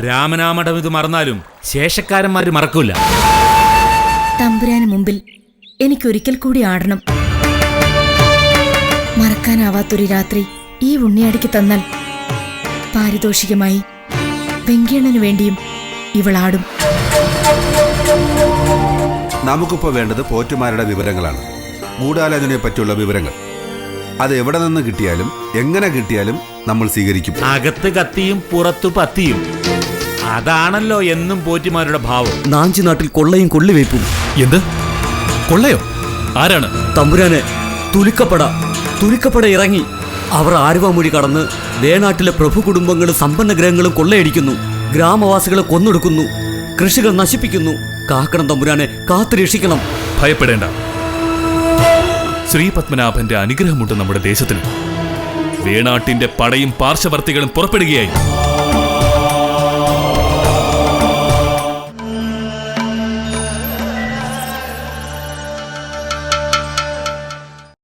രാമനാമഠം ഇത് മറന്നാലും ശേഷക്കാരന്മാര് മറക്കൂല. തമ്പുരാന് മുമ്പിൽ എനിക്കൊരിക്കൽ കൂടി ആടണം. മറക്കാനാവാത്തൊരു രാത്രി ഈ ഉണ്ണിയാടിക്ക് തന്നാൽ പാരിതോഷികമായി വെങ്കിയണ്ണനു വേണ്ടിയും ഇവളാടും. നമുക്കിപ്പോൾ വേണ്ടത് പോറ്റുമാരുടെ വിവരങ്ങളാണ്. ഗൂഢാലോചനയെ പറ്റിയുള്ള വിവരങ്ങൾ. അത് എവിടെ നിന്ന് കിട്ടിയാലും എങ്ങനെ കിട്ടിയാലും നമ്മൾ സ്വീകരിക്കും. അകത്ത് കത്തിയും പുറത്തു പത്തിയും, അതാണല്ലോ എന്നും പോറ്റുമാരുടെ ഭാവം. നാഞ്ചി നാട്ടിൽ കൊള്ളയും കൊള്ളിവയ്പും. എന്ത് കൊള്ളയോ? ആരാണ്? തമ്പുരാനെ, തുലിക്കപ്പട ഇറങ്ങി. അവർ ആലുവാമൊഴി കടന്ന് വേണാട്ടിലെ പ്രഭു കുടുംബങ്ങളും സമ്പന്ന ഗ്രഹങ്ങളും കൊള്ളയടിക്കുന്നു. ഗ്രാമവാസികളെ കൊന്നൊടുക്കുന്നു. കൃഷികൾ നശിപ്പിക്കുന്നു. കാക്കണം തമ്പുരാനെ, കാത്തു രക്ഷിക്കണം. ഭയപ്പെടേണ്ട. ശ്രീപത്മനാഭന്റെ അനുഗ്രഹമുണ്ട് നമ്മുടെ ദേശത്തിന്. വേണാട്ടിന്റെ പടയും പാർശ്വവർത്തികളും പുറപ്പെടുകയായി.